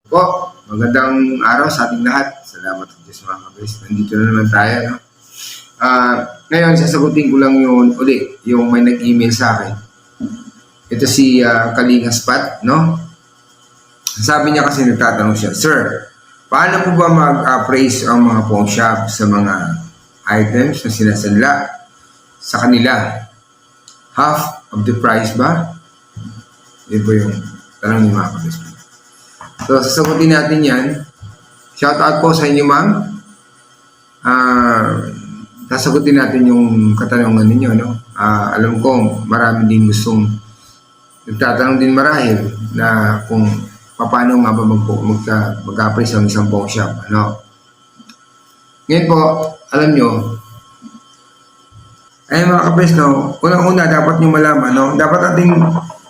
Po, magandang araw sa ating lahat. Salamat sa Diyos mga kabis. Nandito na naman tayo. No? Ngayon, sasagutin ko lang yung may nag-email sa akin. Ito si Kalinga Spot, no? Sabi niya kasi nagtatanong siya, Sir, paano po ba mag-appraise ang mga pawn shop sa mga items na sinasanla sa kanila? Half of the price ba? Yun po yung tanong ni mga kabis. So, sasagutin natin yan. Shout out po sa inyo, ma'am. Sasagutin natin yung katanungan ninyo, no? Alam ko, marami din gustong nagtatanong din marahil na kung paano nga ba mag-appraise ang isang pawn shop, ano? Ngayon po, alam nyo, ay mga kapres, no? Unang-una, dapat nyo malaman, no? Dapat ating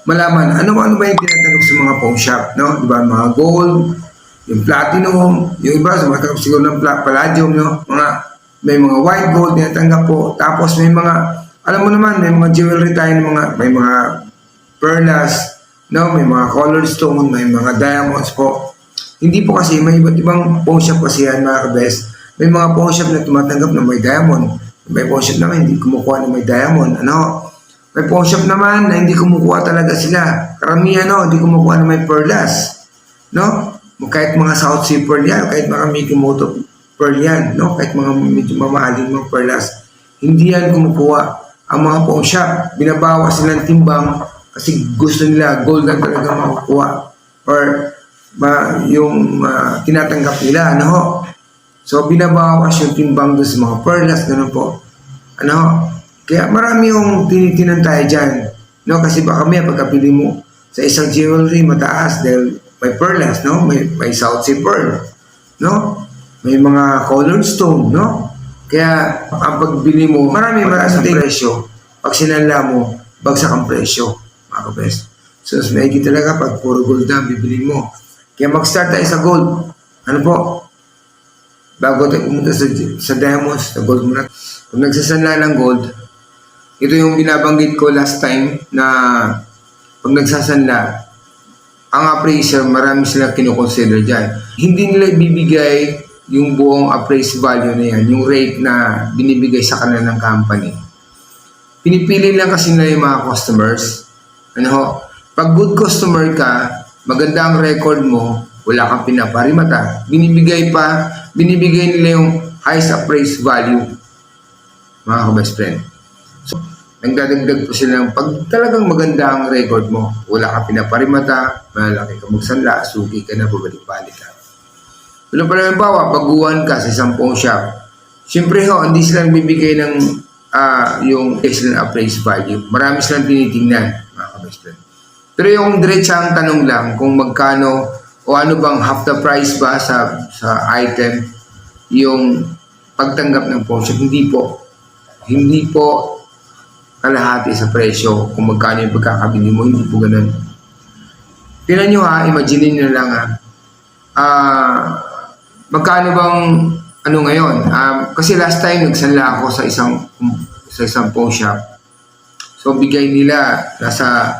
malaman, ano ba yung tinatanggap sa mga pawn shop, no? Diba, mga gold, yung platinum, yung iba, sumatanggap siguro ng palladium, no? May mga white gold tinatanggap po. Tapos may mga, alam mo naman, may mga jewelry tayo, may mga perlas, no? May mga colored stone, may mga diamonds po. Hindi po kasi, may iba't ibang pawn shop kasi yan, mga kabes. May mga pawn shop na tumatanggap na may diamond. May pawn shop naman, hindi kumukuha na may diamond, ano? May pawn shop naman na hindi kumukuha talaga sila. Karamihan, no? Hindi kumukuha na may perlas, no? Kahit mga South Sea pearl yan, kahit mga Mikimoto pearl yan, no? Kahit mga medyo mamahaling mga perlas, hindi yan kumukuha. Ang mga pawn shop, binabawas silang timbang kasi gusto nila gold lang talaga makukuha or yung tinatanggap nila, ano? So, binabawas yung timbang doon sa mga perlas, gano'n po. Ano? Kaya marami yung tinitinan tayo dyan, no? Kasi baka may pagkabili mo sa isang jewelry mataas dahil may perlas, no? May South Sea pearl, no? May mga colored stone, no? Kaya ang pagbili mo, marami sa presyo. Pag sinanla mo, bagsak ang presyo, mga kapres. So, may talaga pag puro gold na bibili mo. Kaya mag-start tayo sa gold. Ano po? Bago tayo pumunta sa diamonds, sa gold muna. Kung nagsasanla ng gold, ito yung binabanggit ko last time na pag nagsasanla, ang appraiser, marami silang kinukonsider dyan. Hindi nila ibibigay yung buong appraised value na yan, yung rate na binibigay sa kanila ng company. Pinipili lang kasi nila yung mga customers. Ano, pag good customer ka, maganda ang record mo, wala kang pinaparimata, binibigay nila yung highest appraised value, mga ka-best friend. So, nagdadagdag po sila ng pag talagang maganda ang record mo, wala kang pinaparimata, malaki ka magsanla, suki ka na, babalik-balik ka. Wala pala yung bawa, baguhan ka sa isang pawn shop. Siyempre hindi sila bibigay ng yung excellent appraised value. Marami silang tinitingnan, mga ka-best friend. Pero yung diretsang tanong lang kung magkano o ano bang half the price ba sa item yung pagtanggap ng pawn shop, hindi po kalahati sa presyo kung magkano yung pagkakabili mo, hindi po ganun. Tingnan nyo imagine nyo lang magkano bang ano ngayon, kasi last time nagsanla ako sa isang pawn shop, so bigay nila nasa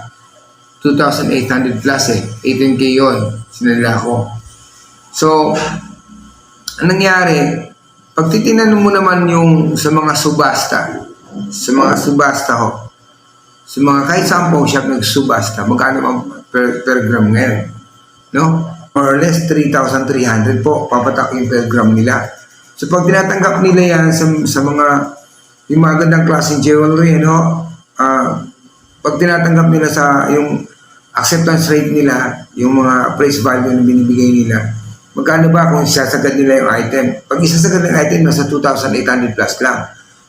2,800 plus 18K yun, sinala ko. So, ang nangyari, pag titinan mo naman yung sa mga subasta sa mga kahit saan pawn shop nagsubasta, magkano ang per gram ngayon, no? More or less 3,300 po, papatak yung per gram nila. So, pag tinatanggap nila yan sa mga yung magandang klaseng jewelry, no? Pag tinatanggap nila sa yung acceptance rate nila, yung mga price value na binibigay nila, magkano ba kung isasagad nila yung item? Pag isasagad ng item, nasa 2,800 plus lang.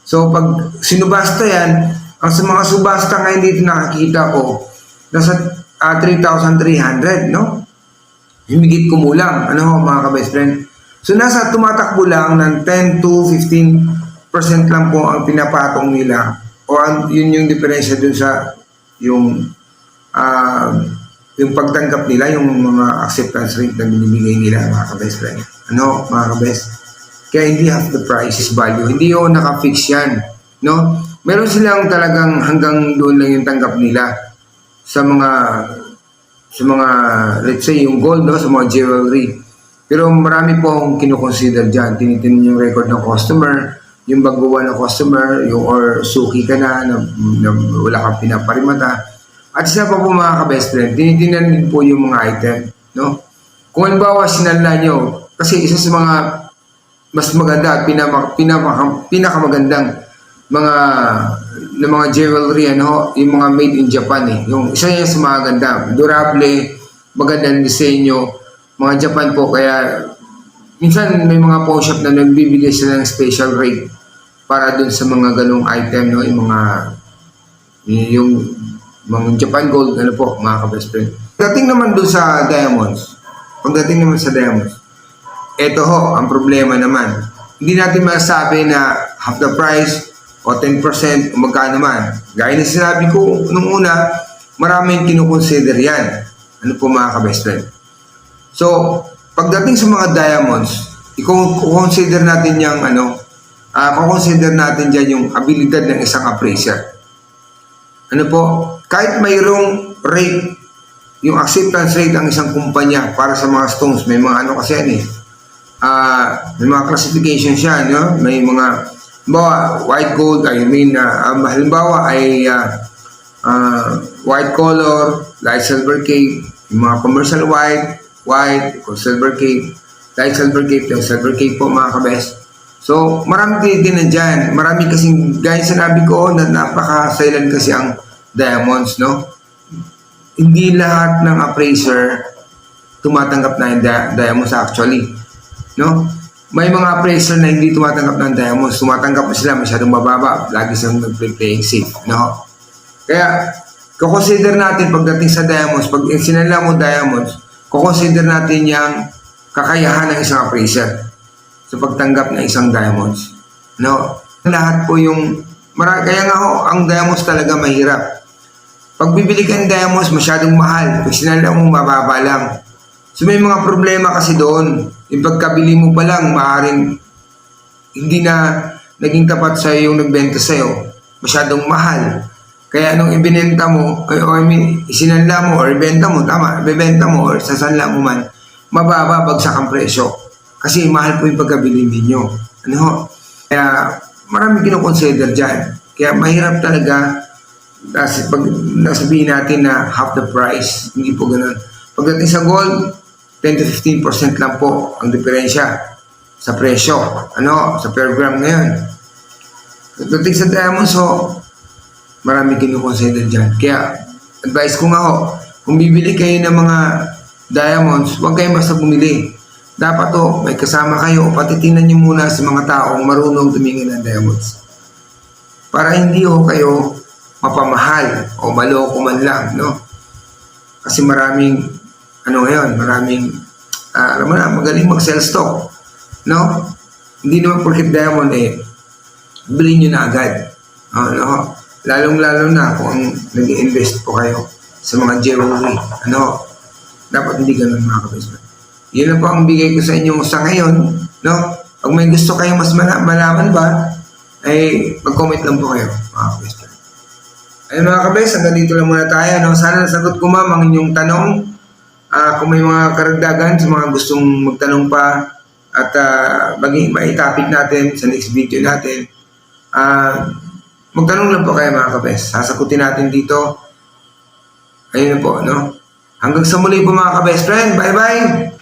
So, pag sinubasta yan, ang sa mga subasta ngayon dito nakakita ko, nasa 3,300, no? Himigit kumulang, mga ka-best friend. So, nasa tumatakbo lang ng 10 to 15% lang po ang pinapatong nila o yun yung diferensya dun sa yung pagtanggap nila, yung mga acceptance rate na binibigay nila, mga ka-best friend. Mga ka-best? Kaya hindi half the price is value. Hindi yun naka-fix yan. No? Meron silang talagang hanggang doon lang yung tanggap nila sa mga sa mga, let's say, yung gold, no, sa mga jewelry. Pero marami pong kinoconsider dyan. Tinitingnan yung record ng customer, yung baguhan ng customer, yung or suki ka na wala kang pinaparimata. At isa pa po mga ka-best friend, tinitingnan din po yung mga item, no? Kung halimbawa sinala nyo, kasi isa sa mga mas maganda at pinakamagandang mga mga jewelry, ano, yung mga made in Japan eh. Yung isa yan sa mga ganda, durable, magandang disenyo, mga Japan po. Kaya minsan may mga pawn shop na nagbibigay sila ng special rate para dun sa mga ganong item, no, yung mga Japan gold, ano po mga ka-best friend. Pagdating naman dun sa diamonds, eto ho, ang problema naman. Hindi natin masasabi na half the price o 10% o magkano man. Gaya na sinabi ko nung una, maraming kinukonsider yan. Ano po mga ka-best friend? So, pagdating sa mga diamonds, i-consider natin yung consider natin dyan yung abilidad ng isang appraiser. Ano po? Kahit mayroong rate, yung acceptance rate ang isang kumpanya para sa mga stones, may mga ano kasi yan eh. May mga classification siya, no? May mga, halimbawa, white gold, halimbawa ay white color, light silver cape, yung mga commercial white, silver cape, light silver cape, yung silver cape po mga kabest. So, marami din na dyan. Marami kasing, gaya sinabi ko, na napaka-silent kasi ang diamonds, no? Hindi lahat ng appraiser tumatanggap na yung diamonds actually, no? May mga appraiser na hindi tumatanggap ng diamonds, tumatanggap na sila masyadong mababa, lagi silang nag-playing safe, no? Kaya, kukonsider natin pagdating sa diamonds, pag sinala mo diamonds, kukonsider natin yung kakayahan ng isang appraiser sa pagtanggap ng isang diamonds, no? Lahat po yung, kaya nga ho, ang diamonds talaga mahirap. Pag bibili ka ng diamonds, masyadong mahal. Pag sinala mo, mababa lang. So may mga problema kasi doon. Yung pagkabili mo pa lang, maaaring hindi na naging tapat sa'yo yung nagbenta sa'yo. Masyadong mahal. Kaya nung ibinenta mo, isinanla mo or ibenta mo, ibibenta mo or sasanla mo man, mababa, bagsak ang presyo. Kasi mahal po yung pagkabili ninyo. Ano ho? Kaya maraming kinoconsider dyan. Kaya mahirap talaga pag nasabihin natin na half the price. Hindi po ganun. Pagdating sa gold, 10 to 15% lang po ang diferensya sa presyo, sa per gram ngayon. Pagdating sa diamonds ho, marami kinoconsider dyan. Kaya advice ko nga ho, kung bibili kayo ng mga diamonds, huwag kayong basta bumili. Dapat ho, may kasama kayo o patitingnan nyo muna sa mga taong marunong tumingin ng diamonds. Para hindi ho kayo mapamahal o maloko man lang, no? Kasi maraming alam mo na, magaling mag-sell stock, no? Hindi naman porket diamond bilhin nyo na agad, no? Lalong-lalo na kung nag-invest po kayo sa mga jewelry, dapat hindi ganun mga kabisman. Yun lang po ang bigay ko sa inyo sa ngayon, no? Pag may gusto kayong mas malaman ba, ay mag-comment lang po kayo mga kabisman. Ayun mga kabes, hanggang dito lang muna tayo, no? Sana nasagot ko ma'am ang inyong tanong. Kung may mga karagdagan sa mga gustong magtanong pa at may topic natin sa next video natin, magtanong lang po kayo mga kabes. Sasagutin natin dito. Ayun na po, no? Hanggang sa muli po mga kabest friend. Bye-bye!